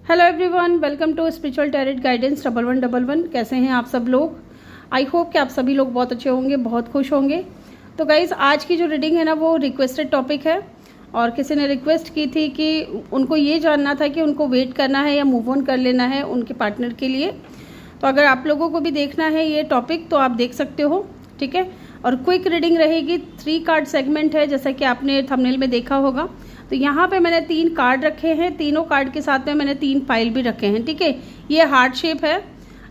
Hello everyone, welcome to spiritual tarot guidance 1111। कैसे हैं आप सब लोग? आई होप कि आप सभी लोग बहुत अच्छे होंगे, बहुत खुश होंगे। तो गाइज़, आज की जो रीडिंग है ना, वो रिक्वेस्टेड टॉपिक है और किसी ने रिक्वेस्ट की थी कि उनको ये जानना था कि उनको वेट करना है या मूव ऑन कर लेना है उनके पार्टनर के लिए। तो अगर आप लोगों को भी देखना है ये टॉपिक तो आप देख सकते हो, ठीक है। और क्विक रीडिंग रहेगी, 3 कार्ड सेगमेंट है जैसा कि आपने थंबनेल में देखा होगा। तो यहाँ पे मैंने 3 कार्ड रखे हैं, तीनों कार्ड के साथ में मैंने 3 फाइल भी रखे हैं, ठीक है। ये हार्ट शेप है,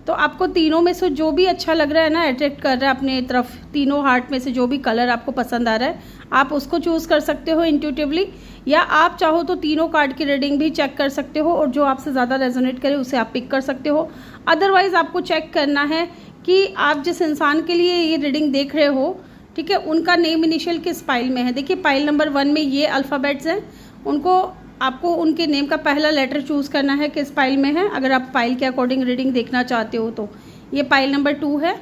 तो आपको तीनों में से जो भी अच्छा लग रहा है ना, अट्रैक्ट कर रहा है अपने तरफ, तीनों हार्ट में से जो भी कलर आपको पसंद आ रहा है आप उसको चूज़ कर सकते हो इंट्यूटिवली, या आप चाहो तो तीनों कार्ड की रीडिंग भी चेक कर सकते हो और जो आपसे ज़्यादा रेजोनेट करे उसे आप पिक कर सकते हो। अदरवाइज़ आपको चेक करना है कि आप जिस इंसान के लिए ये रीडिंग देख रहे हो, ठीक है, उनका नेम इनिशियल किस पाइल में है। देखिए, पाइल नंबर 1 में ये अल्फ़ाबेट्स हैं, उनको आपको उनके नेम का पहला लेटर चूज़ करना है किस पाइल में है, अगर आप पाइल के अकॉर्डिंग रीडिंग देखना चाहते हो तो। ये पाइल नंबर 2 है,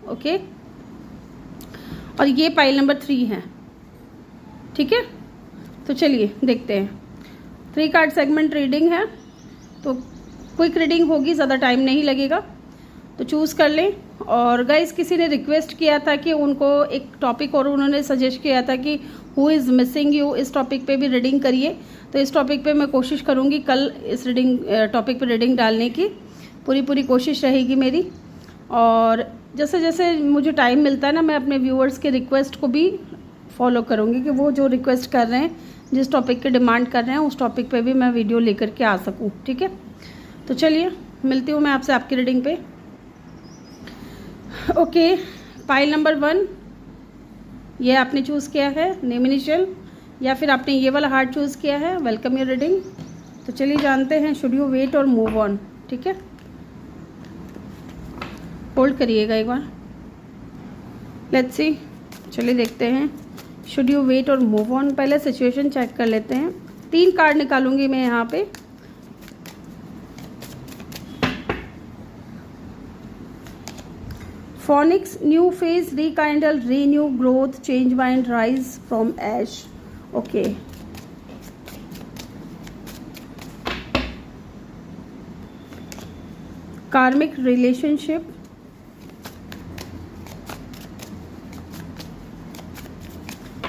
ओके, और ये पाइल नंबर 3 है, ठीक है। तो चलिए देखते हैं। 3 कार्ड सेगमेंट रीडिंग है, तो क्विक रीडिंग होगी, ज़्यादा टाइम नहीं लगेगा, तो चूज़ कर लें। और गाइस, किसी ने रिक्वेस्ट किया था कि उनको एक टॉपिक और उन्होंने सजेस्ट किया था कि हु इज़ मिसिंग यू, इस टॉपिक पे भी रीडिंग करिए। तो इस टॉपिक पे मैं कोशिश करूँगी कल इस टॉपिक पे रीडिंग डालने की पूरी कोशिश रहेगी मेरी। और जैसे जैसे मुझे टाइम मिलता है ना, मैं अपने व्यूअर्स के रिक्वेस्ट को भी फॉलो करूँगी कि वो जो रिक्वेस्ट कर रहे हैं, जिस टॉपिक की डिमांड कर रहे हैं, उस टॉपिक पर भी मैं वीडियो लेकर के आ सकूँ, ठीक है। तो चलिए मिलती हूँ मैं आपसे आपकी रीडिंग पे। ओके, पाइल नंबर 1 ये आपने चूज़ किया है, नेम इनिशियल, या फिर आपने ये वाला हार्ट चूज़ किया है। Welcome your reading. तो चलिए जानते हैं, should you wait or move on, ठीक है। होल्ड करिएगा एक बार, लेट्स सी। चलिए देखते हैं, should you wait or move on. पहले सिचुएशन चेक कर लेते हैं। 3 कार्ड निकालूंगी मैं यहाँ पे। Phoenix, new phase, rekindle, renew, growth, change mind, rise from ash. Okay. Karmic relationship.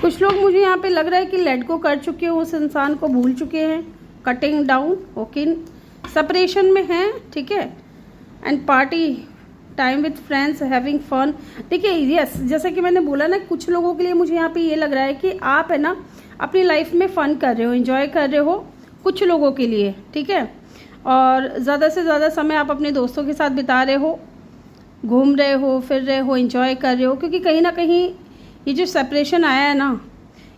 कुछ लोग मुझे यहाँ पे लग रहा है कि लेट गो कर चुके हैं, उस इंसान को भूल चुके हैं। कटिंग डाउन, ओके, सेपरेशन में हैं, ठीक है। And party time with friends, having fun. देखिए, यस, जैसे कि मैंने बोला ना, कुछ लोगों के लिए मुझे यहाँ पे ये लग रहा है कि आप है ना अपनी लाइफ में फन कर रहे हो, एंजॉय कर रहे हो, कुछ लोगों के लिए, ठीक है। और ज़्यादा से ज़्यादा समय आप अपने दोस्तों के साथ बिता रहे हो, घूम रहे हो, फिर रहे हो, एंजॉय कर रहे हो, क्योंकि कहीं ना कहीं ये जो सेपरेशन आया है ना,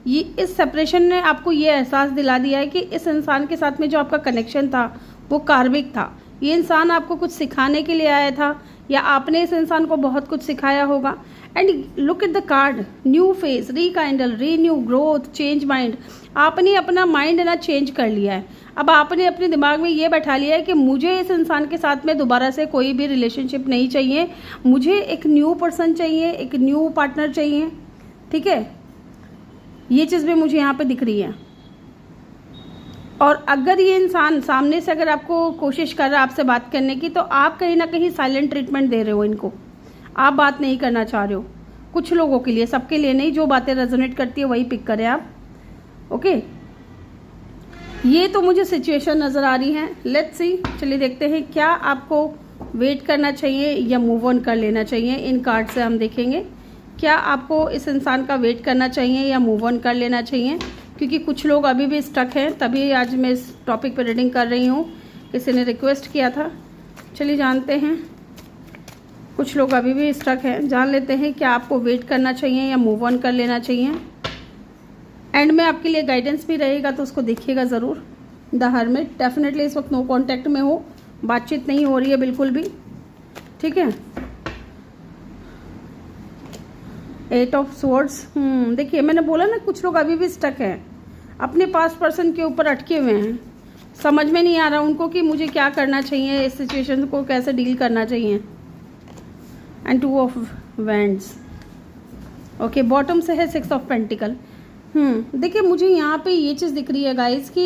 ये इस सेपरेशन ने आपको ये एहसास दिला दिया है कि इस इंसान के साथ में जो आपका कनेक्शन था वो कार्मिक था। ये इंसान आपको कुछ सिखाने के लिए आया था, या आपने इस इंसान को बहुत कुछ सिखाया होगा। And look at the card, new face, rekindle, renew, growth, change mind. आपने अपना माइंड ना चेंज कर लिया है। अब आपने अपने दिमाग में ये बैठा लिया है कि मुझे इस इंसान के साथ में दोबारा से कोई भी रिलेशनशिप नहीं चाहिए, मुझे एक न्यू पर्सन चाहिए, एक न्यू पार्टनर चाहिए, ठीक है। ये चीज़ भी मुझे यहाँ पे दिख रही है। और अगर ये इंसान सामने से अगर आपको कोशिश कर रहा है आपसे बात करने की, तो आप कहीं ना कहीं साइलेंट ट्रीटमेंट दे रहे हो इनको, आप बात नहीं करना चाह रहे हो। कुछ लोगों के लिए, सबके लिए नहीं, जो बातें रेजोनेट करती है वही पिक करें आप, ओके। ये तो मुझे सिचुएशन नज़र आ रही है, लेट्स सी। चलिए देखते हैं, क्या आपको वेट करना चाहिए या मूव ऑन कर लेना चाहिए। इन कार्ड से हम देखेंगे क्या आपको इस इंसान का वेट करना चाहिए या मूव ऑन कर लेना चाहिए, क्योंकि कुछ लोग अभी भी स्टक हैं, तभी आज मैं इस टॉपिक पर रीडिंग कर रही हूँ, किसी ने रिक्वेस्ट किया था। चलिए जानते हैं, कुछ लोग अभी भी स्टक हैं, जान लेते हैं क्या आपको वेट करना चाहिए या मूव ऑन कर लेना चाहिए। एंड में आपके लिए गाइडेंस भी रहेगा, तो उसको देखिएगा ज़रूर। द हर्मिट, डेफिनेटली इस वक्त नो कॉन्टैक्ट में हो, बातचीत नहीं हो रही है बिल्कुल भी, ठीक है। 8 ऑफ स्वॉर्ड्स, देखिए मैंने बोला ना, कुछ लोग अभी भी स्टक हैं, अपने पास्ट पर्सन के ऊपर अटके हुए हैं, समझ में नहीं आ रहा उनको कि मुझे क्या करना चाहिए, इस सिचुएशन को कैसे डील करना चाहिए। And 2 of wands, okay, bottom से है 6 ऑफ पेंटिकल। देखिए मुझे यहाँ पे ये चीज़ दिख रही है गाइस कि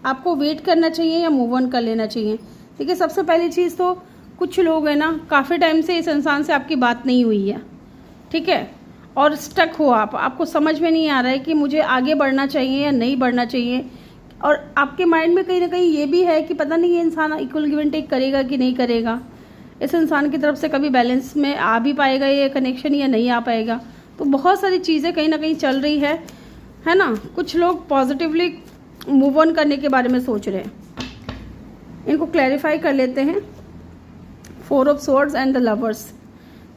आपको वेट करना चाहिए या मूव ऑन कर लेना चाहिए। ठीक है, सबसे पहली चीज़ तो कुछ लोग हैं ना, काफ़ी टाइम से इस इंसान से आपकी बात नहीं हुई है, ठीक है, और स्टक हो आपको समझ में नहीं आ रहा है कि मुझे आगे बढ़ना चाहिए या नहीं बढ़ना चाहिए, और आपके माइंड में कहीं ना कहीं ये भी है कि पता नहीं ये इंसान इक्वल गिव एंड टेक करेगा कि नहीं करेगा, इस इंसान की तरफ से कभी बैलेंस में आ भी पाएगा ये कनेक्शन या नहीं आ पाएगा। तो बहुत सारी चीज़ें कहीं ना कहीं चल रही है ना। कुछ लोग पॉजिटिवली मूव ऑन करने के बारे में सोच रहे हैं, इनको क्लैरिफाई कर लेते हैं। 4 of swords and the lovers.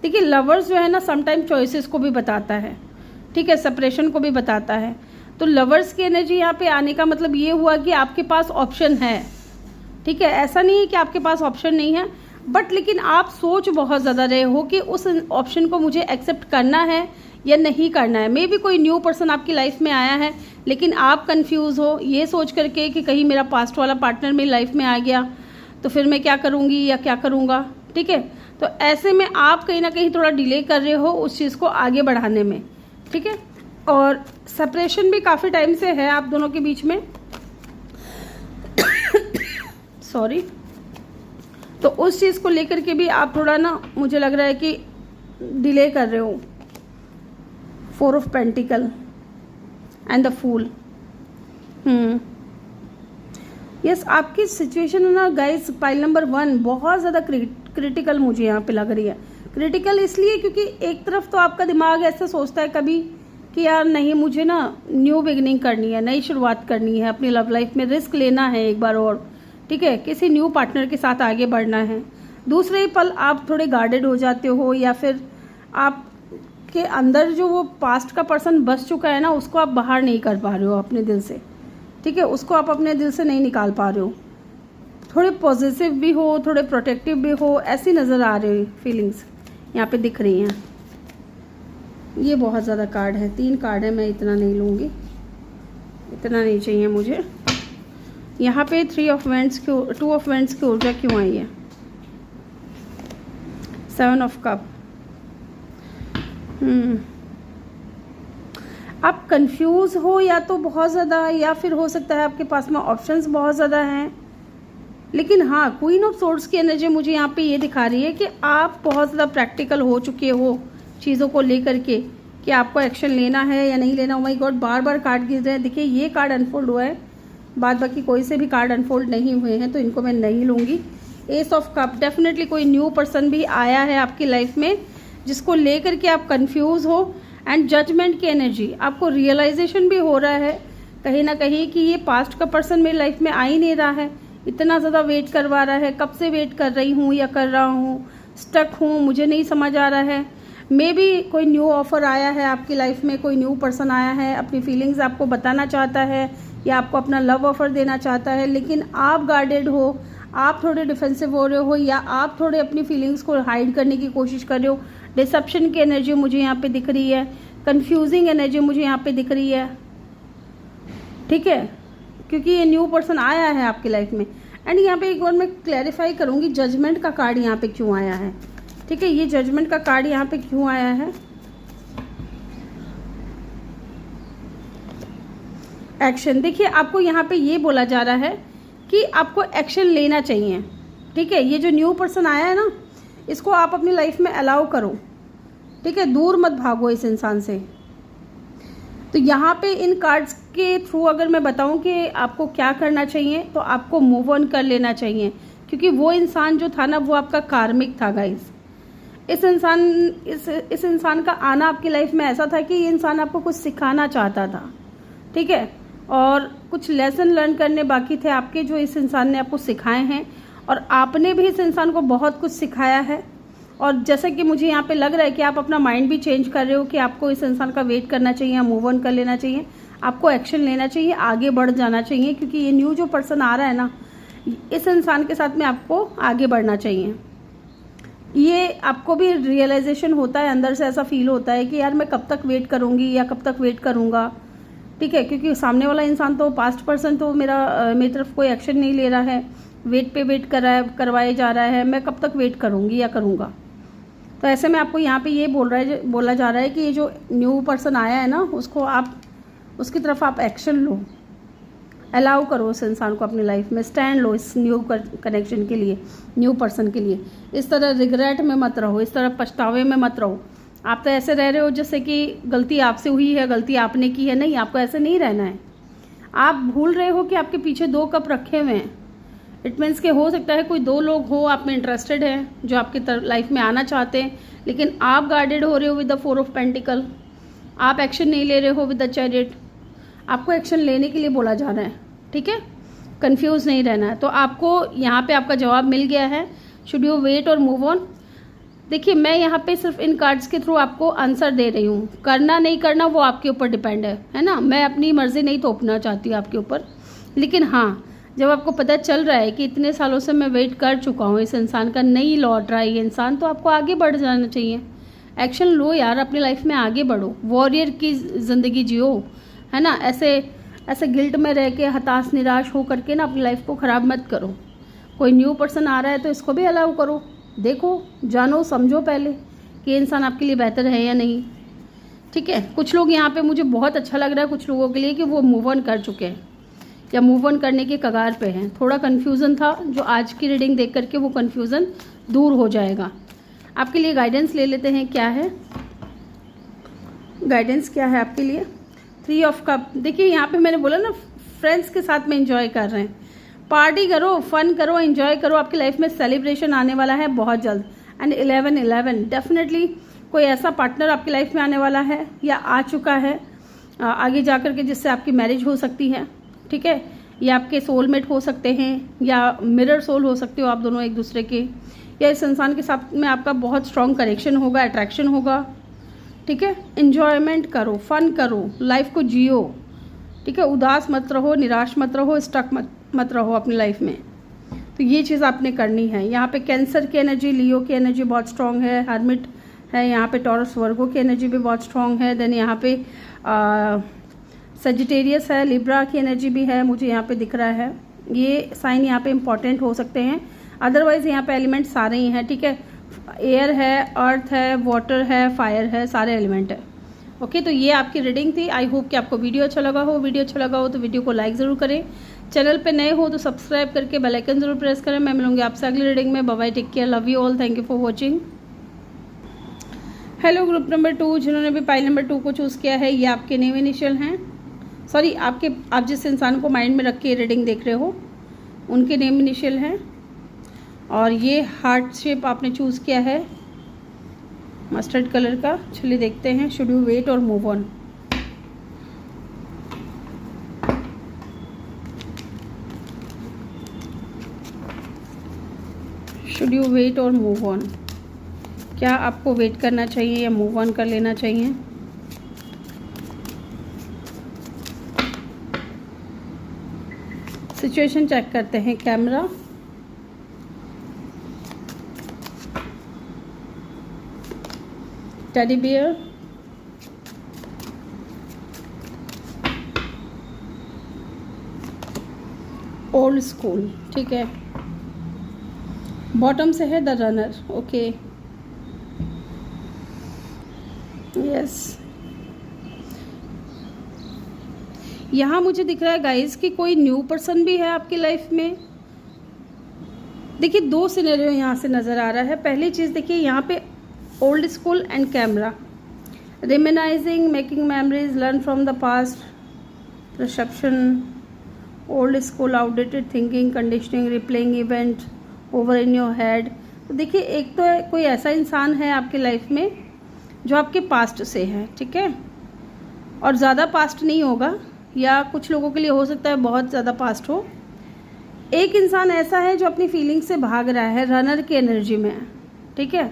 देखिए लवर्स जो है ना समटाइम चॉइसेस को भी बताता है, ठीक है, सेपरेशन को भी बताता है। तो लवर्स की एनर्जी यहाँ पे आने का मतलब ये हुआ कि आपके पास ऑप्शन है, ठीक है, ऐसा नहीं है कि आपके पास ऑप्शन नहीं है, बट लेकिन आप सोच बहुत ज़्यादा रहे हो कि उस ऑप्शन को मुझे एक्सेप्ट करना है या नहीं करना है। मे बी कोई न्यू पर्सन आपकी लाइफ में आया है, लेकिन आप कंफ्यूज हो ये सोच करके कि कहीं मेरा पास्ट वाला पार्टनर मेरी लाइफ में आ गया तो फिर मैं क्या करूँगी या क्या करूँगा, ठीक है। तो ऐसे में आप कहीं ना कहीं थोड़ा डिले कर रहे हो उस चीज़ को आगे बढ़ाने में, ठीक है। और सेपरेशन भी काफ़ी टाइम से है आप दोनों के बीच में सॉरी। तो उस चीज़ को लेकर के भी आप थोड़ा ना, मुझे लग रहा है कि डिले कर रहे हो। 4 of pentacle and the fool. Yes, आपकी सिचुएशन है ना गाइस, पाइल नंबर 1 बहुत ज़्यादा क्रिटिकल मुझे यहाँ पे लग रही है। क्रिटिकल इसलिए क्योंकि एक तरफ तो आपका दिमाग ऐसा सोचता है कभी कि यार नहीं, मुझे ना न्यू बिगनिंग करनी है, नई शुरुआत करनी है, अपनी लव लाइफ में रिस्क लेना है एक बार और, ठीक है, किसी न्यू पार्टनर के साथ आगे बढ़ना है। दूसरे ही पल आप थोड़े गार्डेड हो जाते हो, या फिर आपके अंदर जो वो पास्ट का पर्सन बस चुका है ना, उसको आप बाहर नहीं कर पा रहे हो अपने दिल से, ठीक है, उसको आप अपने दिल से नहीं निकाल पा रहे हो। थोड़े पॉजिटिव भी हो, थोड़े प्रोटेक्टिव भी हो, ऐसी नज़र आ रही फीलिंग्स यहाँ पे दिख रही हैं। ये बहुत ज़्यादा कार्ड है, 3 कार्ड है, मैं इतना नहीं लूँगी, इतना नहीं चाहिए मुझे। यहाँ पे 2 ऑफ वेंट्स की ऊर्जा क्यों आई है? 7 ऑफ कप। आप कंफ्यूज हो या तो बहुत ज़्यादा, या फिर हो सकता है आपके पास में ऑप्शंस बहुत ज़्यादा हैं। लेकिन हाँ, क्वीन ऑफ सोर्ड्स की एनर्जी मुझे यहाँ पे ये दिखा रही है कि आप बहुत ज़्यादा प्रैक्टिकल हो चुके हो चीज़ों को लेकर के, कि आपको एक्शन लेना है या नहीं लेना। Oh my God, bar bar card गिर रहे हैं। देखिए ये कार्ड अनफोल्ड हुआ है, बाद बाकी कोई से भी कार्ड अनफोल्ड नहीं हुए हैं, तो इनको मैं नहीं लूँगी। एस ऑफ कप, डेफिनेटली कोई न्यू पर्सन भी आया है आपकी लाइफ में जिसको लेकर के आप कंफ्यूज हो। एंड जजमेंट की एनर्जी, आपको रियलाइजेशन भी हो रहा है कहीं ना कहीं कि ये पास्ट का पर्सन मेरी लाइफ में आ ही नहीं रहा है, इतना ज़्यादा वेट करवा रहा है, कब से वेट कर रही हूँ या कर रहा हूँ, स्टक हूँ, मुझे नहीं समझ आ रहा है। मे बी कोई न्यू ऑफर आया है आपकी लाइफ में, कोई न्यू पर्सन आया है, अपनी फीलिंग्स आपको बताना चाहता है या आपको अपना लव ऑफर देना चाहता है, लेकिन आप गार्डेड हो, आप थोड़े डिफेंसिव हो रहे हो, या आप थोड़े अपनी फीलिंग्स को हाइड करने की कोशिश कर रहे हो। डिसेप्शन की एनर्जी मुझे यहाँ पे दिख रही है, कंफ्यूजिंग एनर्जी मुझे यहाँ पे दिख रही है, ठीक है, क्योंकि ये न्यू पर्सन आया है आपकी लाइफ में। एंड यहाँ पे एक बार मैं क्लैरिफाई करूँगी, जजमेंट का कार्ड यहाँ पे क्यों आया है, ठीक है, ये जजमेंट का कार्ड यहाँ पे क्यों आया है। एक्शन, देखिए आपको यहाँ पे ये बोला जा रहा है कि आपको एक्शन लेना चाहिए, ठीक है। ये जो न्यू पर्सन आया है ना, इसको आप अपनी लाइफ में अलाउ करो, ठीक है, दूर मत भागो इस इंसान से। तो यहाँ पे इन कार्ड्स के थ्रू अगर मैं बताऊँ कि आपको क्या करना चाहिए, तो आपको मूव ऑन कर लेना चाहिए, क्योंकि वो इंसान जो था ना, वो आपका कार्मिक था गाइस। इस इंसान का आना आपकी लाइफ में ऐसा था कि ये इंसान आपको कुछ सिखाना चाहता था, ठीक है, और कुछ लेसन लर्न करने बाकी थे आपके, जो इस इंसान ने आपको सिखाए हैं, और आपने भी इस इंसान को बहुत कुछ सिखाया है। और जैसा कि मुझे यहाँ पे लग रहा है कि आप अपना माइंड भी चेंज कर रहे हो कि आपको इस इंसान का वेट करना चाहिए, मूव ऑन कर लेना चाहिए, आपको एक्शन लेना चाहिए, आगे बढ़ जाना चाहिए, क्योंकि ये न्यू जो पर्सन आ रहा है ना, इस इंसान के साथ में आपको आगे बढ़ना चाहिए। ये आपको भी रियलाइजेशन होता है, अंदर से ऐसा फील होता है कि यार मैं कब तक वेट करूँगी या कब तक वेट करूँगा, ठीक है, क्योंकि सामने वाला इंसान तो, पास्ट पर्सन तो मेरी तरफ कोई एक्शन नहीं ले रहा है, वेट पे वेट करवाए जा रहा है, मैं कब तक वेट करूँगी या करूँगा। तो ऐसे में आपको यहाँ पे ये बोला जा रहा है कि ये जो न्यू पर्सन आया है ना, उसको आप, उसकी तरफ आप एक्शन लो, अलाउ करो उस इंसान को अपनी लाइफ में, स्टैंड लो इस न्यू कनेक्शन के लिए, न्यू पर्सन के लिए। इस तरह रिग्रेट में मत रहो, इस तरह पछतावे में मत रहो। आप तो ऐसे रह रहे हो जैसे कि गलती आपसे हुई है, गलती आपने की है। नहीं, आपको ऐसे नहीं रहना है। आप भूल रहे हो कि आपके पीछे 2 कप रखे हुए हैं। इट मीन्स कि हो सकता है कोई 2 लोग हो आप में इंटरेस्टेड है, जो आपकी लाइफ में आना चाहते हैं, लेकिन आप गार्डेड हो रहे हो विद द 4 ऑफ पेंटिकल। आप एक्शन नहीं ले रहे हो विद द चैरियट। आपको एक्शन लेने के लिए बोला जा रहा है, ठीक है। कंफ्यूज नहीं रहना है। तो आपको यहाँ पे आपका जवाब मिल गया है। Should you wait or move on? देखिए, मैं यहाँ पे सिर्फ इन कार्ड्स के थ्रू आपको आंसर दे रही हूँ। करना नहीं करना वो आपके ऊपर डिपेंड है ना। मैं अपनी मर्जी नहीं थोपना चाहती हूँ आपके ऊपर। लेकिन हाँ, जब आपको पता चल रहा है कि इतने सालों से मैं वेट कर चुका हूँ, इस इंसान का नहीं लौट रहा है ये इंसान, तो आपको आगे बढ़ जाना चाहिए। एक्शन लो यार, अपनी लाइफ में आगे बढ़ो, वॉरियर की ज़िंदगी जियो, है ना। ऐसे गिल्ट में रह के हताश निराश हो करके ना अपनी लाइफ को ख़राब मत करो। कोई न्यू पर्सन आ रहा है तो इसको भी अलाउ करो, देखो, जानो, समझो पहले कि इंसान आपके लिए बेहतर है या नहीं, ठीक है। कुछ लोग यहाँ पे, मुझे बहुत अच्छा लग रहा है कुछ लोगों के लिए कि वो मूव ऑन कर चुके हैं या मूव ऑन करने के कगार पे हैं। थोड़ा कन्फ्यूज़न था, जो आज की रीडिंग देख करके वो कन्फ्यूज़न दूर हो जाएगा। आपके लिए गाइडेंस ले लेते हैं, क्या है गाइडेंस, क्या है आपके लिए। 3 ऑफ कप। देखिए, यहाँ पे मैंने बोला ना, फ्रेंड्स के साथ में एंजॉय कर रहे हैं, पार्टी करो, फन करो, एंजॉय करो। आपकी लाइफ में सेलिब्रेशन आने वाला है बहुत जल्द। एंड 11 डेफिनेटली कोई ऐसा पार्टनर आपकी लाइफ में आने वाला है या आ चुका है आगे जाकर के, जिससे आपकी मैरिज हो सकती है, ठीक है। या आपके सोलमेट हो सकते हैं या मिरर सोल हो सकते हो आप दोनों एक दूसरे के, या इस इंसान के साथ में आपका बहुत स्ट्रॉन्ग कनेक्शन होगा, अट्रैक्शन होगा, ठीक है। एंजॉयमेंट करो, फन करो, लाइफ को जियो, ठीक है। उदास मत रहो, निराश मत रहो, स्टक मत रहो अपनी लाइफ में। तो ये चीज़ आपने करनी है। यहाँ पे कैंसर की एनर्जी, लियो की एनर्जी बहुत स्ट्रॉन्ग है, हर्मिट है, यहाँ पे टॉरस वर्गो की एनर्जी भी बहुत स्ट्रॉन्ग है। देन यहाँ पे सजिटेरियस है, लिब्रा की एनर्जी भी है, मुझे यहाँ पे दिख रहा है। ये साइन यहाँ पे इंपॉर्टेंट हो सकते हैं। अदरवाइज यहाँ पे एलिमेंट सारे ही हैं, ठीक है। एयर है, अर्थ है, वाटर है, फायर है, सारे एलिमेंट है। ओके, तो ये आपकी रीडिंग थी। आई होप कि आपको वीडियो अच्छा लगा हो। वीडियो अच्छा लगा हो तो वीडियो को लाइक ज़रूर करें। चैनल पे नए हो तो सब्सक्राइब करके बेल आइकन ज़रूर प्रेस करें। मैं मिलूंगी आपसे अगली रीडिंग में। Bye bye, take care, love you all, thank you for watching. Hello group number 2, जिन्होंने भी पाइल नंबर 2 को चूज़ किया है, ये आपके नेम इनिशियल हैं। सॉरी, आप जिस इंसान को माइंड में रख के रीडिंग देख रहे हो उनके नेम इनिशियल हैं। और ये हार्ट शेप आपने चूज़ किया है मस्टर्ड कलर का। चलिए देखते हैं, should you wait or move on. Should you wait or move on, क्या आपको वेट करना चाहिए या मूव ऑन कर लेना चाहिए। सिचुएशन चेक करते हैं, camera, teddy bear, old school, ठीक है। बॉटम से है द रनर, ओके, यस। यहाँ मुझे दिख रहा है गाइस कि कोई न्यू पर्सन भी है आपकी लाइफ में। देखिए, 2 सिनेरियो यहाँ से नज़र आ रहा है। पहली चीज़ देखिए, यहाँ पे old school and camera, reminiscing, making memories, learn from the past, reception, old school, outdated thinking, conditioning, replaying event over in your head. तो देखिए, एक तो कोई ऐसा इंसान है आपकी लाइफ में जो आपके पास्ट से है, ठीक है, और ज़्यादा पास्ट नहीं होगा, या कुछ लोगों के लिए हो सकता है बहुत ज़्यादा पास्ट हो। एक इंसान ऐसा है जो अपनी फीलिंग से भाग रहा है, रनर की एनर्जी में, ठीक है,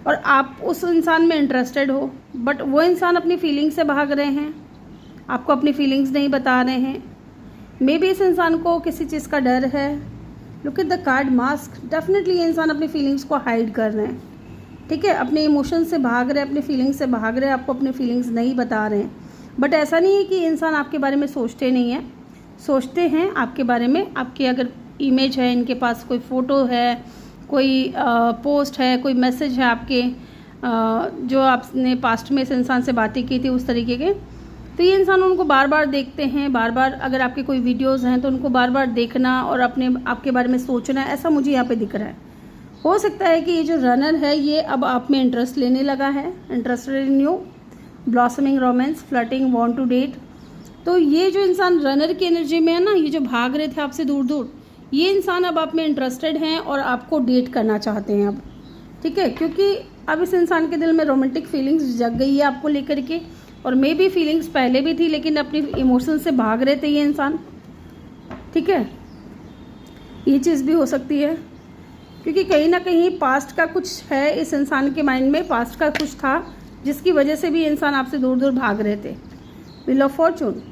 और आप उस इंसान में इंटरेस्टेड हो, बट वो इंसान अपनी फीलिंग से भाग रहे हैं, आपको अपनी फीलिंग्स नहीं बता रहे हैं। मे बी इस इंसान को किसी चीज़ का डर है। Look at the card mask, definitely ये इंसान अपनी फीलिंग्स को हाइड कर रहे हैं, ठीक है, अपने इमोशन से भाग रहे हैं, अपनी फीलिंग्स से भाग रहे हैं, आपको अपनी फीलिंग्स नहीं बता रहे हैं। बट ऐसा नहीं है कि इंसान आपके बारे में सोचते नहीं हैं, सोचते हैं आपके बारे में। आपकी अगर इमेज है, इनके पास कोई फ़ोटो है, कोई पोस्ट है, कोई मैसेज है आपके, जो आपने पास्ट में इस इंसान से बातें की थी उस तरीके के, तो ये इंसान उनको बार बार देखते हैं, बार बार अगर आपके कोई वीडियोस हैं तो उनको बार बार देखना और आपके बारे में सोचना, ऐसा मुझे यहाँ पे दिख रहा है। हो सकता है कि ये जो रनर है ये अब आप में इंटरेस्ट लेने लगा है, interested in you, blossoming romance, flirting, want to date. तो ये जो इंसान रनर की एनर्जी में है ना, ये जो भाग रहे थे आपसे दूर दूर, ये इंसान अब आप में इंटरेस्टेड हैं और आपको डेट करना चाहते हैं अब, ठीक है, क्योंकि अब इस इंसान के दिल में रोमांटिक फीलिंग्स जग गई है आपको लेकर के, और मे बी फीलिंग्स पहले भी थी लेकिन अपनी इमोशन से भाग रहे थे ये इंसान, ठीक है। ये चीज़ भी हो सकती है क्योंकि कहीं ना कहीं पास्ट का कुछ है इस इंसान के माइंड में, पास्ट का कुछ था जिसकी वजह से भी ये इंसान आपसे दूर दूर भाग रहे थे। Wheel of Fortune,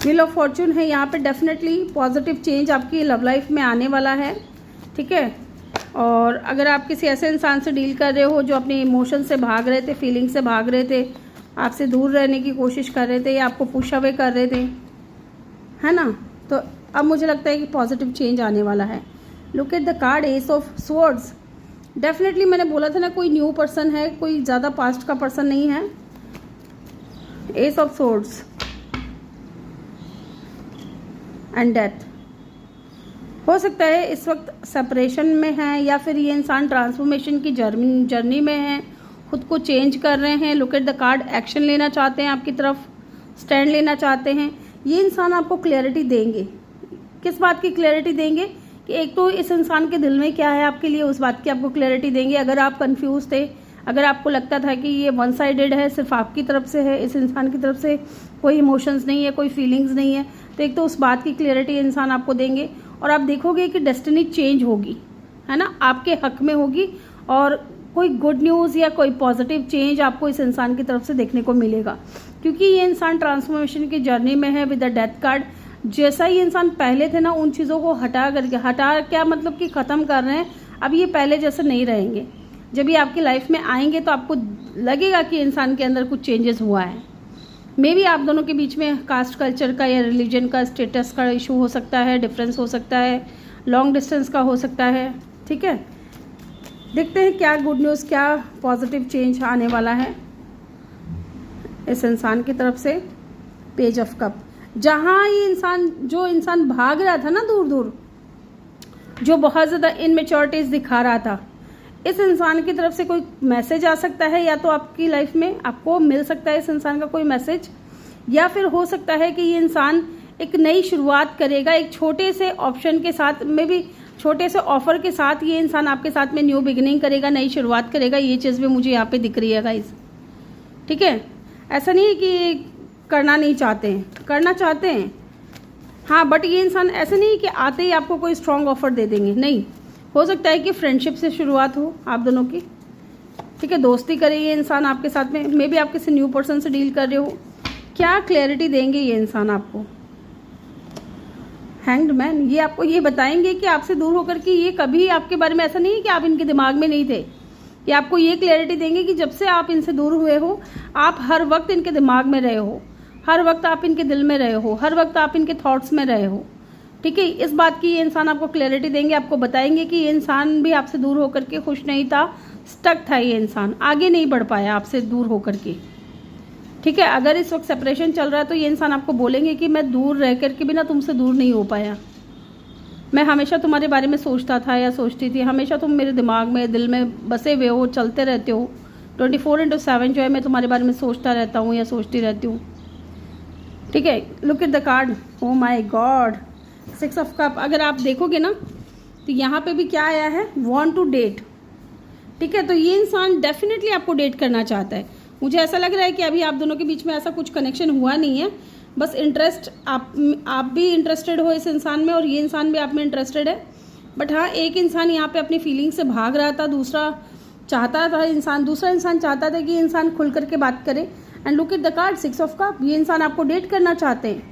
wheel of Fortune है यहाँ पे, डेफिनेटली पॉजिटिव चेंज आपकी लव लाइफ में आने वाला है, ठीक है। और अगर आप किसी ऐसे इंसान से डील कर रहे हो जो अपने इमोशन से भाग रहे थे, फीलिंग से भाग रहे थे, आपसे दूर रहने की कोशिश कर रहे थे या आपको पुश अवे कर रहे थे, है ना, तो अब मुझे लगता है कि पॉजिटिव चेंज आने वाला है। Look at the card S of swords. Definitely मैंने बोला था ना, कोई न्यू पर्सन है, कोई ज़्यादा पास्ट का पर्सन नहीं है। S of swords and death. हो सकता है इस वक्त सेपरेशन में है या फिर ये इंसान ट्रांसफॉर्मेशन की जर्नी में है, खुद को चेंज कर रहे हैं। Look at the card, action लेना चाहते हैं, आपकी तरफ स्टैंड लेना चाहते हैं। ये इंसान आपको क्लैरिटी देंगे। किस बात की क्लैरिटी देंगे कि एक तो इस इंसान के दिल में क्या है आपके लिए, उस बात की आपको क्लैरिटी देंगे। अगर आप कंफ्यूज थे, अगर आपको लगता था कि ये वन साइडेड है, सिर्फ आपकी तरफ से है, इस इंसान की तरफ से कोई इमोशंस नहीं है, कोई फीलिंग्स नहीं है, तो एक तो उस बात की क्लैरिटी इंसान आपको देंगे और आप देखोगे कि डेस्टिनी चेंज होगी, है ना, आपके हक में होगी और कोई गुड न्यूज़ या कोई पॉजिटिव चेंज आपको इस इंसान की तरफ से देखने को मिलेगा, क्योंकि ये इंसान ट्रांसफॉर्मेशन की जर्नी में है विद द डेथ कार्ड। जैसा ये इंसान पहले थे ना, उन चीज़ों को हटा क्या मतलब कि ख़त्म कर रहे हैं, अब ये पहले जैसे नहीं रहेंगे। जब ये आपकी लाइफ में आएंगे तो आपको लगेगा कि इंसान के अंदर कुछ चेंजेस हुआ है। मे बी आप दोनों के बीच में कास्ट कल्चर का या रिलीजन का, स्टेटस का इशू हो सकता है, डिफरेंस हो सकता है, लॉन्ग डिस्टेंस का हो सकता है, ठीक है। देखते हैं क्या गुड न्यूज़, क्या पॉजिटिव चेंज आने वाला है इस इंसान की तरफ से। पेज ऑफ कप, जहाँ ये जो इंसान भाग रहा था ना दूर दूर, जो बहुत ज़्यादा इनमेच्योरिटीज दिखा रहा था, इस इंसान की तरफ से कोई मैसेज आ सकता है, या तो आपकी लाइफ में आपको मिल सकता है इस इंसान का कोई मैसेज, या फिर हो सकता है कि ये इंसान एक नई शुरुआत करेगा, एक छोटे से ऑप्शन के साथ, में भी छोटे से ऑफर के साथ ये इंसान आपके साथ में न्यू बिगिनिंग करेगा, नई शुरुआत करेगा। ये चीज़ भी मुझे यहाँ पे दिख रही है गाइस, ठीक है। ऐसा नहीं है कि करना नहीं चाहते हैं, करना चाहते हैं, हाँ, बट ये इंसान ऐसा नहीं कि आते ही आपको कोई स्ट्रॉन्ग ऑफर दे देंगे, नहीं। हो सकता है कि फ्रेंडशिप से शुरुआत हो आप दोनों की, ठीक है, दोस्ती करे ये इंसान आपके साथ में, मे बी आप किसी न्यू पर्सन से डील कर रहे हो। क्या क्लैरिटी देंगे ये इंसान आपको? हैंग्ड मैन, ये आपको ये बताएंगे कि आपसे दूर होकर के ये कभी आपके बारे में, ऐसा नहीं है कि आप इनके दिमाग में नहीं थे, कि आपको ये क्लैरिटी देंगे कि जब से आप इनसे दूर हुए हो, आप हर वक्त इनके दिमाग में रहे हो, हर वक्त आप इनके दिल में रहे हो, हर वक्त आप इनके थॉट्स में रहे हो, ठीक है। इस बात की ये इंसान आपको क्लैरिटी देंगे, आपको बताएंगे कि ये इंसान भी आपसे दूर होकर के खुश नहीं था, स्टक था, ये इंसान आगे नहीं बढ़ पाया आपसे दूर होकर के, ठीक है। अगर इस वक्त सेपरेशन चल रहा है तो ये इंसान आपको बोलेंगे कि मैं दूर रह करके भी ना तुमसे दूर नहीं हो पाया, मैं हमेशा तुम्हारे बारे में सोचता था या सोचती थी, हमेशा तुम मेरे दिमाग में, दिल में बसे हुए हो, चलते रहते हो, 24/7 जो है मैं तुम्हारे बारे में सोचता रहता हूँ या सोचती रहती हूँ, ठीक है। Look at the card, oh my God, 6 of cup. अगर आप देखोगे ना तो यहाँ पे भी क्या आया है, वांट टू डेट, ठीक है। तो ये इंसान डेफिनेटली आपको डेट करना चाहता है। मुझे ऐसा लग रहा है कि अभी आप दोनों के बीच में ऐसा कुछ कनेक्शन हुआ नहीं है, बस इंटरेस्ट, आप भी इंटरेस्टेड हो इस इंसान में और ये इंसान भी आप में इंटरेस्टेड है। बट हाँ, एक इंसान यहाँ पे अपनी फीलिंग से भाग रहा था, दूसरा इंसान चाहता था कि इंसान खुल करके बात करे। And look at the card, 6 of cup, ये इंसान आपको डेट करना चाहते हैं।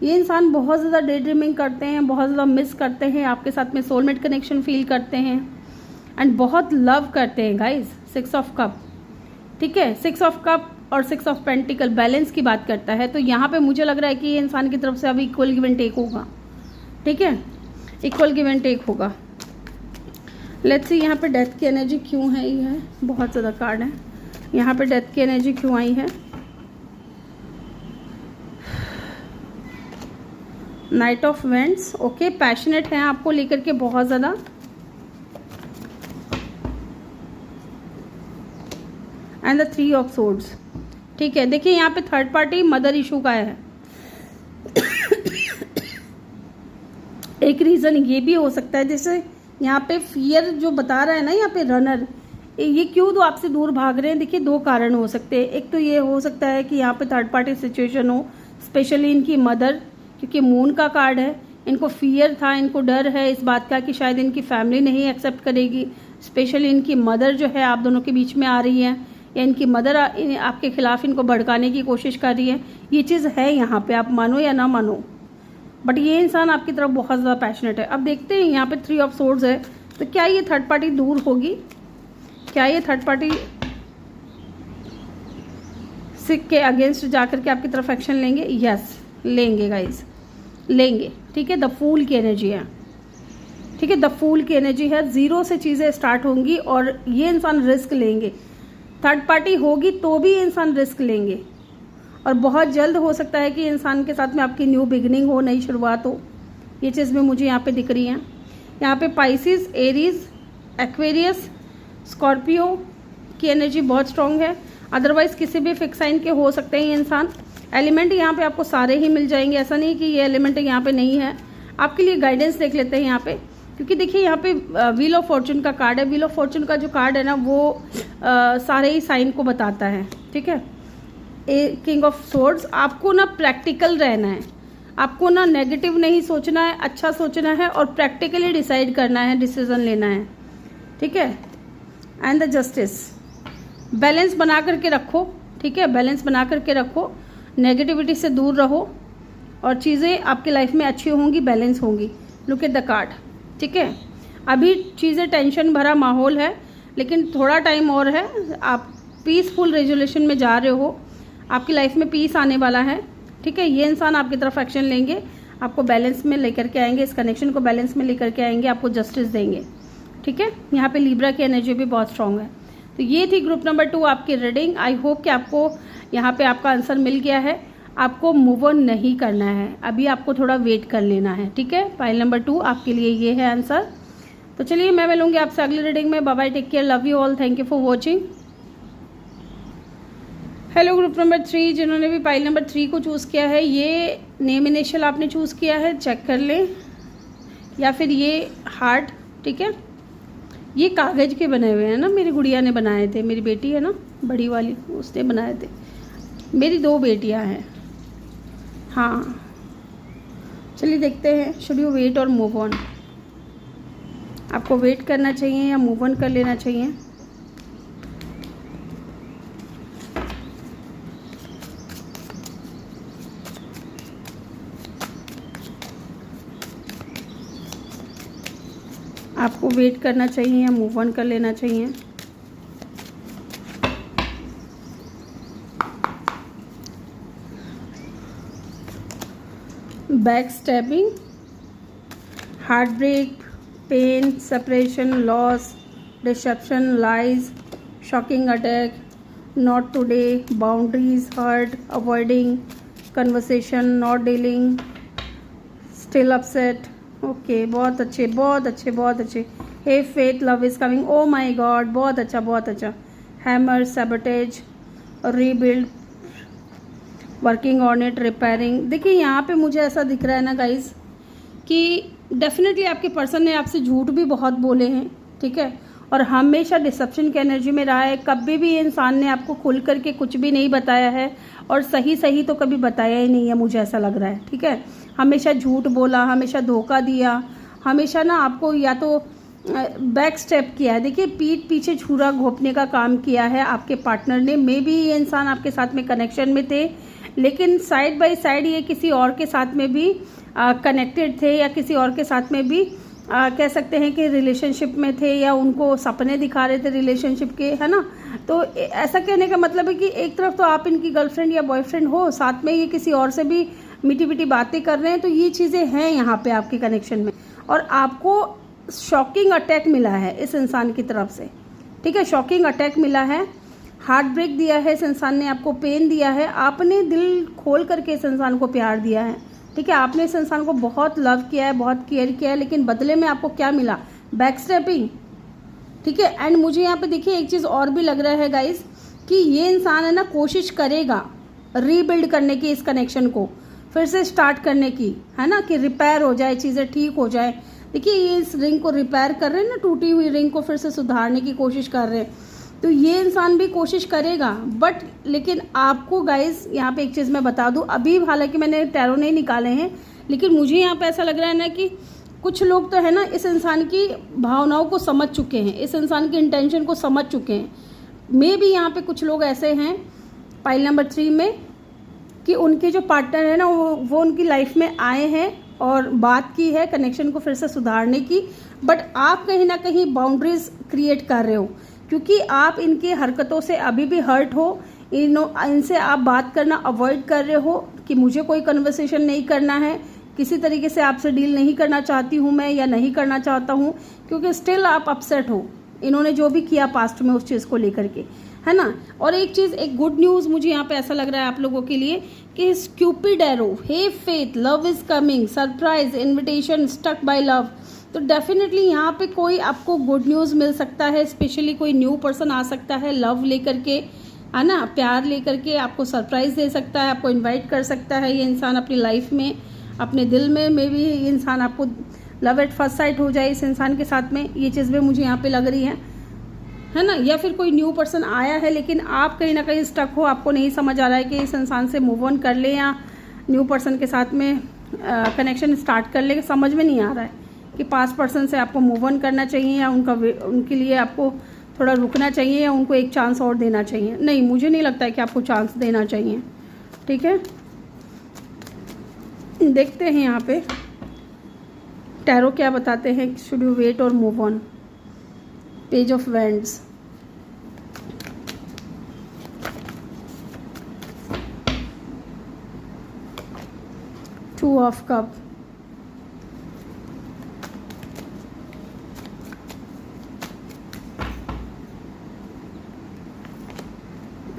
ये इंसान बहुत ज़्यादा डे ड्रीमिंग करते हैं, बहुत ज़्यादा मिस करते हैं, आपके साथ में सोलमेट कनेक्शन फील करते हैं एंड बहुत लव करते हैं गाइज। 6 ऑफ कप, ठीक है। 6 ऑफ कप और 6 ऑफ पेंटिकल बैलेंस की बात करता है, तो यहाँ पे मुझे लग रहा है कि ये इंसान की तरफ से अभी इक्वल गिव एंड टेक होगा, ठीक है, इक्वल गिव एंड टेक होगा। लेट्स सी यहाँ पे डेथ की एनर्जी क्यों है, ये है बहुत ज़्यादा कार्ड है। यहाँ पे डेथ की एनर्जी क्यों आई है? Night of vents, okay, passionate हैं आपको लेकर के बहुत ज़्यादा। एंड द 3 ऑफ सोर्ड्स, ठीक है। देखिए यहाँ पे थर्ड पार्टी मदर इशू का है। एक रीज़न ये भी हो सकता है, जैसे यहाँ पे फियर जो बता रहा है ना, यहाँ पे रनर, ये क्यों तो आपसे दूर भाग रहे हैं। देखिए 2 कारण हो सकते हैं। एक तो ये हो सकता है कि यहाँ पे थर्ड पार्टी सिचुएशन हो, स्पेशली इनकी मदर, क्योंकि मून का कार्ड है। इनको फियर था, इनको डर है इस बात का कि शायद इनकी फैमिली नहीं एक्सेप्ट करेगी। स्पेशली इनकी मदर जो है आप दोनों के बीच में आ रही है, या इनकी मदर आपके खिलाफ इनको भड़काने की कोशिश कर रही है। ये चीज़ है यहाँ पे, आप मानो या ना मानो, बट ये इंसान आपकी तरफ बहुत ज़्यादा पैशनेट है। अब देखते हैं यहाँ पे 3 ऑफ सोर्ड्स है, तो क्या ये थर्ड पार्टी दूर होगी? क्या ये थर्ड पार्टी सिख के अगेंस्ट जाकर के आपकी तरफ एक्शन लेंगे? यस, लेंगे गाइज, लेंगे, ठीक है। द फूल की एनर्जी है, ठीक है, द फूल की एनर्जी है। 0 से चीज़ें स्टार्ट होंगी और ये इंसान रिस्क लेंगे। थर्ड पार्टी होगी तो भी इंसान रिस्क लेंगे, और बहुत जल्द हो सकता है कि इंसान के साथ में आपकी न्यू बिगनिंग हो, नई शुरुआत हो। ये चीज़ भी मुझे यहाँ पे दिख रही है। यहाँ पे पाइसिस, एरीज, एक्वेरियस, स्कॉर्पियो की एनर्जी बहुत स्ट्रॉन्ग है। अदरवाइज किसी भी फिक्स साइन के हो सकते हैं ये इंसान। एलिमेंट यहाँ पे आपको सारे ही मिल जाएंगे, ऐसा नहीं कि ये एलिमेंट यहाँ पे नहीं है। आपके लिए गाइडेंस देख लेते हैं यहाँ पे, क्योंकि देखिए यहाँ पे व्हील ऑफ फॉर्चून का कार्ड है। व्हील ऑफ फॉर्चून का जो कार्ड है ना, वो सारे ही साइन को बताता है, ठीक है। किंग ऑफ सोर्ड्स, आपको ना प्रैक्टिकल रहना है, आपको ना नेगेटिव नहीं सोचना है, अच्छा सोचना है और प्रैक्टिकली डिसाइड करना है, डिसीजन लेना है, ठीक है। एंड द जस्टिस, बैलेंस बना करके रखो, ठीक है, बैलेंस बना करके रखो, नेगेटिविटी से दूर रहो और चीज़ें आपकी लाइफ में अच्छी होंगी, बैलेंस होंगी। लुक एट द कार्ड, ठीक है। अभी चीज़ें टेंशन भरा माहौल है, लेकिन थोड़ा टाइम और है, आप पीसफुल रेजोल्यूशन में जा रहे हो, आपकी लाइफ में पीस आने वाला है, ठीक है। ये इंसान आपकी तरफ एक्शन लेंगे, आपको बैलेंस में लेकर के आएंगे, इस कनेक्शन को बैलेंस में लेकर के आएंगे, आपको जस्टिस देंगे, ठीक है। यहाँ पे लिब्रा की एनर्जी भी बहुत स्ट्रांग है। तो ये थी ग्रुप नंबर 2 आपकी रीडिंग। आई होप कि आपको यहाँ पे आपका आंसर मिल गया है। आपको मूव ऑन नहीं करना है, अभी आपको थोड़ा वेट कर लेना है, ठीक है। पाइल नंबर 2 आपके लिए ये है आंसर। तो चलिए मैं मिलूंगी आपसे अगली रीडिंग में। Bye bye, take care, love you all, thank you for watching. Hello group number 3, जिन्होंने भी पाइल नंबर 3 को चूज़ किया है, ये नेम इनिशियल आपने चूज़ किया है, चेक कर लें, या फिर ये हार्ट, ठीक है। ये कागज़ के बने हुए हैं ना, मेरी गुड़िया ने बनाए थे, मेरी बेटी है ना बड़ी वाली, उसने बनाए थे। मेरी 2 बेटियां हैं, हाँ। चलिए देखते हैं, should you wait or move on? आपको वेट करना चाहिए या मूव ऑन कर लेना चाहिए? आपको वेट करना चाहिए या मूव ऑन कर लेना चाहिए? Back stabbing, heart break, pain, separation, loss, deception, lies, shocking attack, not today, boundaries, hurt, avoiding, conversation, not dealing, still upset. Okay, बहुत अच्छे, बहुत अच्छे, बहुत अच्छे। Hey faith, love is coming, oh my god, बहुत अच्छा, बहुत अच्छा। Hammer, sabotage, rebuild, working on it, repairing. देखिए यहाँ पे मुझे ऐसा दिख रहा है ना गाइज कि डेफिनेटली आपके पर्सन ने आपसे झूठ भी बहुत बोले हैं, ठीक है, और हमेशा डिसेप्शन की एनर्जी में रहा है। कभी भी इंसान ने आपको खुल करके कुछ भी नहीं बताया है, और सही सही तो कभी बताया ही नहीं है, मुझे ऐसा लग रहा है, ठीक है। हमेशा झूठ बोला, हमेशा धोखा दिया, हमेशा ना आपको या तो बैक स्टेप किया है। देखिए पीठ पीछे छुरा घोंपने का काम किया है आपके पार्टनर ने। मे बी ये इंसान आपके साथ में कनेक्शन में थे, लेकिन साइड बाय साइड ये किसी और के साथ में भी कनेक्टेड थे, या किसी और के साथ में भी कह सकते हैं कि रिलेशनशिप में थे, या उनको सपने दिखा रहे थे रिलेशनशिप के, है ना। तो ऐसा कहने का मतलब है कि एक तरफ तो आप इनकी गर्लफ्रेंड या बॉयफ्रेंड हो, साथ में ये किसी और से भी मीठी मीठी बातें कर रहे हैं। तो ये चीज़ें हैं यहाँ पे आपके कनेक्शन में, और आपको शॉकिंग अटैक मिला है इस इंसान की तरफ से, ठीक है। शॉकिंग अटैक मिला है, हार्ट ब्रेक दिया है इस इंसान ने, आपको पेन दिया है, आपने दिल खोल करके इस इंसान को प्यार दिया है, ठीक है, आपने इस इंसान को बहुत लव किया है, बहुत केयर किया है, लेकिन बदले में आपको क्या मिला? बैक स्टेपिंग, ठीक है। एंड मुझे यहाँ पे देखिए एक चीज़ और भी लग रहा है गाइस कि ये इंसान है ना कोशिश करेगा रीबिल्ड करने की, इस कनेक्शन को फिर से स्टार्ट करने की, है ना, कि रिपेयर हो जाए, चीज़ें ठीक हो जाए। देखिए ये इस रिंग को रिपेयर कर रहे हैं ना, टूटी हुई रिंग को फिर से सुधारने की कोशिश कर रहे हैं, तो ये इंसान भी कोशिश करेगा। बट लेकिन आपको गाइस यहाँ पे एक चीज़ मैं बता दूँ, अभी हालांकि मैंने टैरो नहीं निकाले हैं, लेकिन मुझे यहाँ पे ऐसा लग रहा है ना कि कुछ लोग तो है ना इस इंसान की भावनाओं को समझ चुके हैं, इस इंसान की इंटेंशन को समझ चुके हैं। मे भी यहाँ पे कुछ लोग ऐसे हैं पाइल नंबर 3 में कि उनके जो पार्टनर है ना वो उनकी लाइफ में आए हैं और बात की है कनेक्शन को फिर से सुधारने की, बट आप कहीं ना कहीं बाउंड्रीज क्रिएट कर रहे हो, क्योंकि आप इनकी हरकतों से अभी भी हर्ट हो, इनसे आप बात करना अवॉइड कर रहे हो कि मुझे कोई कन्वर्सेशन नहीं करना है, किसी तरीके से आपसे डील नहीं करना चाहती हूँ मैं, या नहीं करना चाहता हूँ, क्योंकि स्टिल आप अपसेट हो इन्होंने जो भी किया पास्ट में उस चीज़ को लेकर के, है ना। और एक चीज़, एक गुड न्यूज़ मुझे यहाँ पे ऐसा लग रहा है आप लोगों के लिए कि cupid arrow, hey faith, love is coming, surprise, invitation, stuck by love, तो डेफिनेटली यहाँ पे कोई आपको गुड न्यूज़ मिल सकता है, स्पेशली कोई न्यू पर्सन आ सकता है लव लेकर के, है ना, प्यार लेकर के आपको सरप्राइज दे सकता है, आपको इन्वाइट कर सकता है ये इंसान अपनी लाइफ में, अपने दिल में। मे भी ये इंसान आपको लव एट फर्स्ट साइट हो जाए इस इंसान के साथ में, ये चीज़ भी मुझे यहाँ पे लग रही है ना। या फिर कोई न्यू पर्सन आया है लेकिन आप कहीं ना कहीं स्टक हो, आपको नहीं समझ आ रहा है कि इस इंसान से मूव ऑन कर ले या न्यू पर्सन के साथ में कनेक्शन स्टार्ट कर ले, समझ में नहीं आ रहा है कि पास्ट पर्सन से आपको मूव ऑन करना चाहिए या उनके लिए आपको थोड़ा रुकना चाहिए या उनको एक चांस और देना चाहिए। नहीं, मुझे नहीं लगता है कि आपको चांस देना चाहिए, ठीक है। देखते हैं यहाँ पे टैरो क्या बताते हैं, should you wait or move on. Page of wands, two of cup,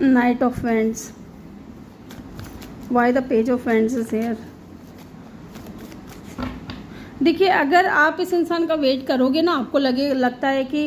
night of wands, why the page of wands is here. देखिए अगर आप इस इंसान का वेट करोगे ना, आपको लगता है कि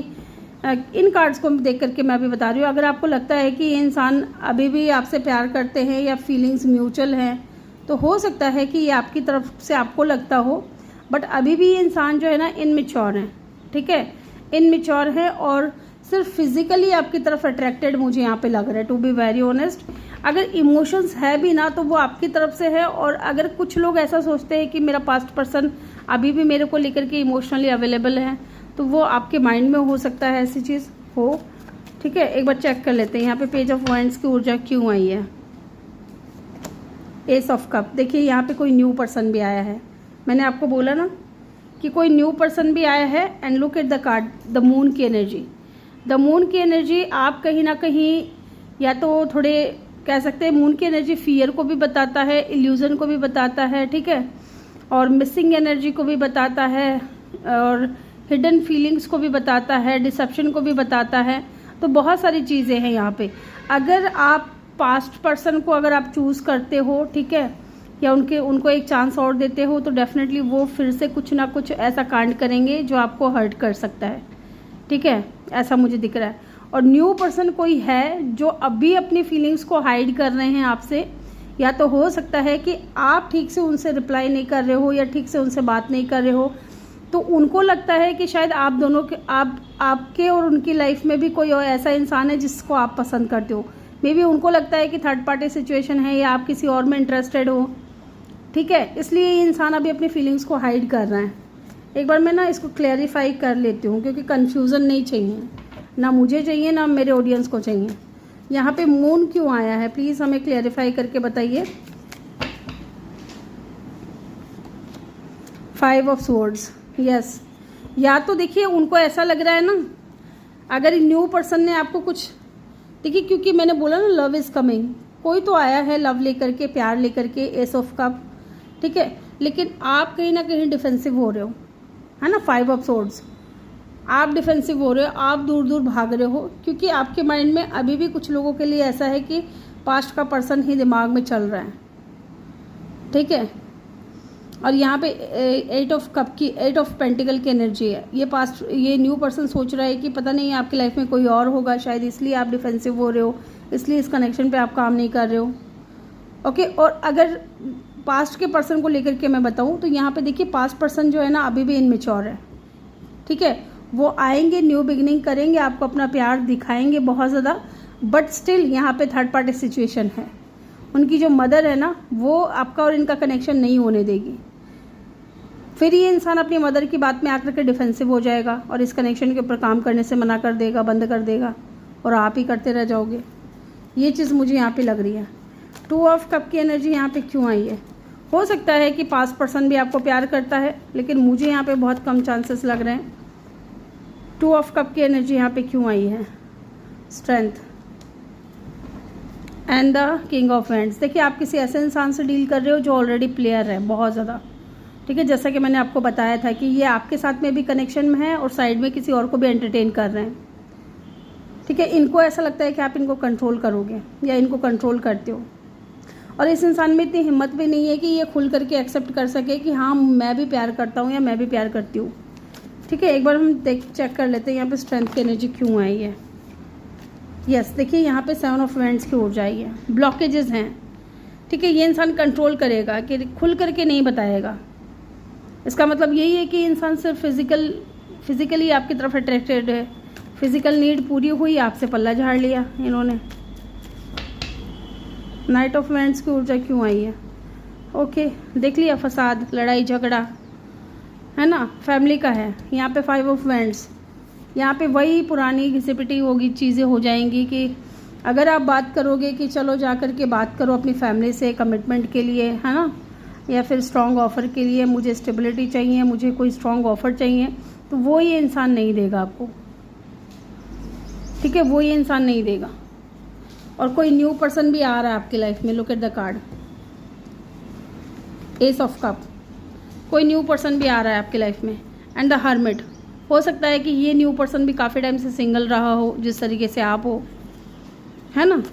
इन कार्ड्स को देख करके मैं अभी बता रही हूँ, अगर आपको लगता है कि ये इंसान अभी भी आपसे प्यार करते हैं या फीलिंग्स म्यूचुअल हैं, तो हो सकता है कि ये आपकी तरफ से आपको लगता हो, बट अभी भी ये इंसान जो है ना इनमेच्योर है, ठीक है, इनमेच्योर है और सिर्फ फिजिकली आपकी तरफ अट्रैक्टेड मुझे यहाँ पे लग रहा है, टू बी वेरी ऑनेस्ट। अगर इमोशंस है भी ना तो वो आपकी तरफ से है, और अगर कुछ लोग ऐसा सोचते हैं कि मेरा पास्ट पर्सन अभी भी मेरे को लेकर के इमोशनली अवेलेबल है, तो वो आपके माइंड में हो सकता है ऐसी चीज़ हो, ठीक है। एक बार चेक कर लेते हैं यहाँ पे पेज ऑफ वैंड्स की ऊर्जा क्यों आई है। एस ऑफ कप, देखिए यहाँ पे कोई न्यू पर्सन भी आया है, मैंने आपको बोला ना कि कोई न्यू पर्सन भी आया है। And look at the card, the moon की एनर्जी, द मून की एनर्जी आप कहीं ना कहीं या तो थोड़े कह सकते हैं, मून की एनर्जी फियर को भी बताता है, इल्यूजन को भी बताता है, ठीक है, और मिसिंग एनर्जी को भी बताता है, और हिडन फीलिंग्स को भी बताता है, डिसेप्शन को भी बताता है। तो बहुत सारी चीज़ें हैं यहाँ पे। अगर आप पास्ट पर्सन को अगर आप चूज़ करते हो, ठीक है, या उनको एक चांस और देते हो, तो डेफिनेटली वो फिर से कुछ ना कुछ ऐसा कांड करेंगे जो आपको हर्ट कर सकता है, ठीक है, ऐसा मुझे दिख रहा है। और न्यू पर्सन कोई है जो अभी अपनी फीलिंग्स को हाइड कर रहे हैं आपसे, या तो हो सकता है कि आप ठीक से उनसे रिप्लाई नहीं कर रहे हो या ठीक से उनसे बात नहीं कर रहे हो, तो उनको लगता है कि शायद आप दोनों के आपके और उनकी लाइफ में भी कोई और ऐसा इंसान है जिसको आप पसंद करते हो। मे बी उनको लगता है कि थर्ड पार्टी सिचुएशन है या आप किसी और में इंटरेस्टेड हो, ठीक है, इसलिए ये इंसान अभी अपनी फीलिंग्स को हाइड कर रहा है। एक बार मैं ना इसको क्लैरिफाई कर लेती हूँ, क्योंकि कन्फ्यूज़न नहीं चाहिए, ना मुझे चाहिए ना मेरे ऑडियंस को चाहिए। यहाँ पे मून क्यों आया है, प्लीज़ हमें क्लैरिफाई करके बताइए। 5 ऑफ स्वॉर्ड्स, यस, या तो देखिए उनको ऐसा लग रहा है ना, अगर न्यू पर्सन ने आपको कुछ, देखिए क्योंकि मैंने बोला ना लव इज़ कमिंग, कोई तो आया है लव लेकर के, प्यार लेकर के, एस ऑफ कप, ठीक है, लेकिन आप कहीं ना कहीं डिफेंसिव हो रहे हो, है ना, 5 ऑफ स्वॉर्ड्स। आप डिफेंसिव हो रहे हो, आप दूर दूर भाग रहे हो, क्योंकि आपके माइंड में अभी भी कुछ लोगों के लिए ऐसा है कि पास्ट का पर्सन ही दिमाग में चल रहा है, ठीक है। और यहाँ पे 8 ऑफ पेंटिकल की एनर्जी है। ये न्यू पर्सन सोच रहा है कि पता नहीं आपकी लाइफ में कोई और होगा, शायद इसलिए आप डिफेंसिव हो रहे हो, इसलिए इस कनेक्शन पे आप काम नहीं कर रहे हो, ओके। और अगर पास्ट के पर्सन को लेकर के मैं बताऊँ तो यहाँ पे देखिए पास्ट पर्सन जो है ना अभी भी इनमेच्योर है, ठीक है। वो आएंगे, न्यू बिगिनिंग करेंगे, आपको अपना प्यार दिखाएंगे बहुत ज़्यादा, बट स्टिल यहाँ पे थर्ड पार्टी सिचुएशन है। उनकी जो मदर है ना वो आपका और इनका कनेक्शन नहीं होने देगी। फिर ये इंसान अपनी मदर की बात में आकर के डिफेंसिव हो जाएगा और इस कनेक्शन के ऊपर काम करने से मना कर देगा, बंद कर देगा, और आप ही करते रह जाओगे। ये चीज़ मुझे यहाँ पे लग रही है। 2 ऑफ कप की एनर्जी यहाँ पे क्यों आई है? हो सकता है कि पास्ट पर्सन भी आपको प्यार करता है, लेकिन मुझे यहाँ पे बहुत कम चांसेस लग रहे हैं। 2 ऑफ कप की एनर्जी यहाँ पे क्यों आई है? Strength and the king of wands. देखिए आप किसी ऐसे इंसान से डील कर रहे हो जो ऑलरेडी प्लेयर है बहुत ज़्यादा, ठीक है। जैसा कि मैंने आपको बताया था कि ये आपके साथ में भी कनेक्शन में है और साइड में किसी और को भी एंटरटेन कर रहे हैं, ठीक है। इनको ऐसा लगता है कि आप इनको कंट्रोल करोगे या इनको कंट्रोल करते हो, और इस इंसान में इतनी हिम्मत भी नहीं है कि ये खुल करके एक्सेप्ट कर सके कि हाँ मैं भी प्यार करता हूँ या मैं भी प्यार करती हूँ, ठीक है। एक बार हम चेक कर लेते हैं यहाँ पे स्ट्रेंथ की एनर्जी क्यों आई है। यस, देखिए यहाँ पे 7 ऑफ वैंड्स की ऊर्जा आई है। ब्लॉकेजेस हैं, ठीक है। ये इंसान कंट्रोल करेगा कि खुल करके नहीं बताएगा। इसका मतलब यही है कि इंसान सिर्फ फिजिकली आपकी तरफ अट्रैक्टेड है, फिजिकल नीड पूरी हुई, आपसे पल्ला झाड़ लिया इन्होंने। नाइट ऑफ वैंड्स की ऊर्जा क्यों आई है? ओके, देख लिया, फसाद, लड़ाई झगड़ा है ना, फैमिली का है। यहाँ पे 5 ऑफ वैंड्स, यहाँ पे वही पुरानी घिसी-पिटी होगी, चीज़ें हो जाएंगी कि अगर आप बात करोगे कि चलो जा कर के बात करो अपनी फैमिली से कमिटमेंट के लिए, है ना, या फिर स्ट्रॉन्ग ऑफ़र के लिए, मुझे स्टेबिलिटी चाहिए, मुझे कोई स्ट्रॉन्ग ऑफ़र चाहिए, तो वो ये इंसान नहीं देगा आपको, ठीक है। वो ये इंसान नहीं देगा। और कोई न्यू पर्सन भी आ रहा है आपकी लाइफ में। Look at the card, S of cup. कोई न्यू पर्सन भी आ रहा है आपकी लाइफ में। And the hermit. हो सकता है कि ये न्यू पर्सन भी काफ़ी टाइम से सिंगल रहा हो, जिस तरीके से आप हो, है ना।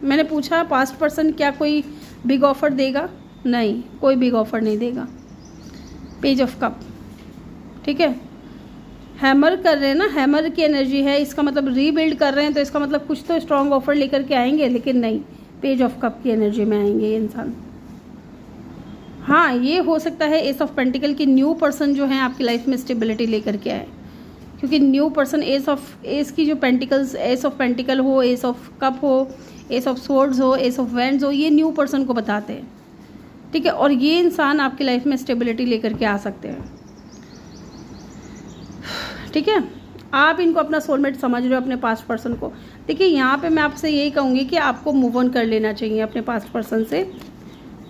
मैंने पूछा पास्ट पर्सन क्या कोई बिग ऑफर देगा? नहीं, कोई बिग ऑफर नहीं देगा। पेज ऑफ कप, ठीक है। हैमर कर रहे हैं ना, हैमर की एनर्जी है, इसका मतलब रीबिल्ड कर रहे हैं, तो इसका मतलब कुछ तो स्ट्रॉन्ग ऑफर लेकर के आएंगे, लेकिन नहीं, पेज ऑफ कप की एनर्जी में आएंगे ये इंसान। हाँ, ये हो सकता है एस ऑफ पेंटिकल की न्यू पर्सन जो है आपकी लाइफ में स्टेबिलिटी लेकर के आए, क्योंकि न्यू पर्सन एस की जो पेंटिकल्स, एस ऑफ पेंटिकल हो, एस ऑफ कप हो, एस ऑफ सोर्ड्स हो, एस ऑफ वैंड्स हो, ये न्यू पर्सन को बताते हैं, ठीक है। और ये इंसान आपकी लाइफ में स्टेबिलिटी लेकर के आ सकते हैं, ठीक है। आप इनको अपना सोलमेट समझ रहे हो, अपने पास्ट पर्सन को। देखिए यहाँ पे मैं आपसे यही कहूँगी कि आपको मूव ऑन कर लेना चाहिए अपने पास्ट पर्सन से,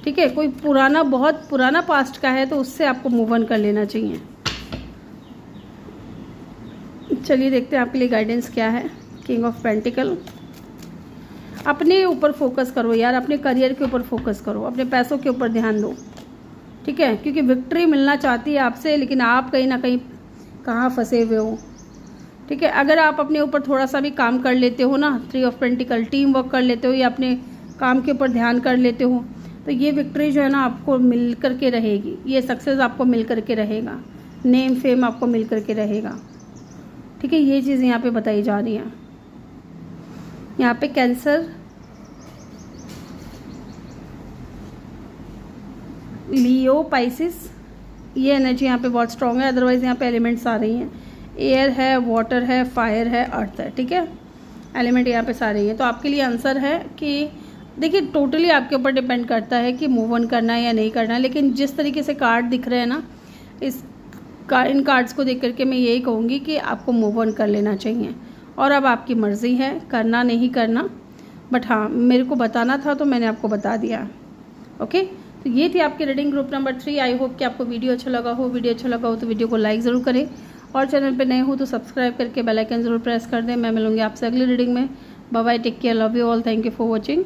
ठीक है। कोई पुराना, बहुत पुराना पास्ट का है तो उससे आपको मूव ऑन कर लेना चाहिए। चलिए देखते हैं आपके लिए गाइडेंस क्या है। King of pentacle. अपने ऊपर फोकस करो यार, अपने करियर के ऊपर फोकस करो, अपने पैसों के ऊपर ध्यान दो, ठीक है। क्योंकि विक्ट्री मिलना चाहती है आपसे, लेकिन आप कहीं ना कहीं कहाँ फंसे हुए हो, ठीक है। अगर आप अपने ऊपर थोड़ा सा भी काम कर लेते हो ना, 3 ऑफ पेंटिकल, टीम वर्क कर लेते हो या अपने काम के ऊपर ध्यान कर लेते हो, तो ये विक्ट्री जो है ना आपको मिल कर के रहेगी, ये सक्सेस आपको मिल कर के रहेगा, नेम फेम आपको मिल कर के रहेगा, ठीक है। ये चीज़ यहाँ पे बताई जा रही है। यहाँ पे कैंसर, लियो, पाइसिस, ये एनर्जी यहाँ पे बहुत स्ट्रॉन्ग है। अदरवाइज यहाँ पे एलिमेंट्स आ रही हैं, एयर है, वाटर है, फायर है, अर्थ है, ठीक है। एलिमेंट यहाँ पे सारे हैं। तो आपके लिए आंसर है कि देखिए टोटली आपके ऊपर डिपेंड करता है कि मूव ऑन करना है या नहीं करना है, लेकिन जिस तरीके से कार्ड दिख रहे हैं ना, इन कार्ड्स को देख करके मैं यही कहूँगी कि आपको मूव ऑन कर लेना चाहिए। और अब आपकी मर्ज़ी है करना नहीं करना, बट हाँ मेरे को बताना था तो मैंने आपको बता दिया, ओके। तो ये थी आपकी reading group number 3। I hope कि आपको वीडियो अच्छा लगा हो। वीडियो अच्छा लगा हो तो वीडियो को लाइक ज़रूर करें, और चैनल पे नए हो तो सब्सक्राइब करके बेल आइकन ज़रूर प्रेस कर दें। मैं मिलूँगी आपसे अगली रीडिंग में। Bye bye, take care, love you all, thank you for watching.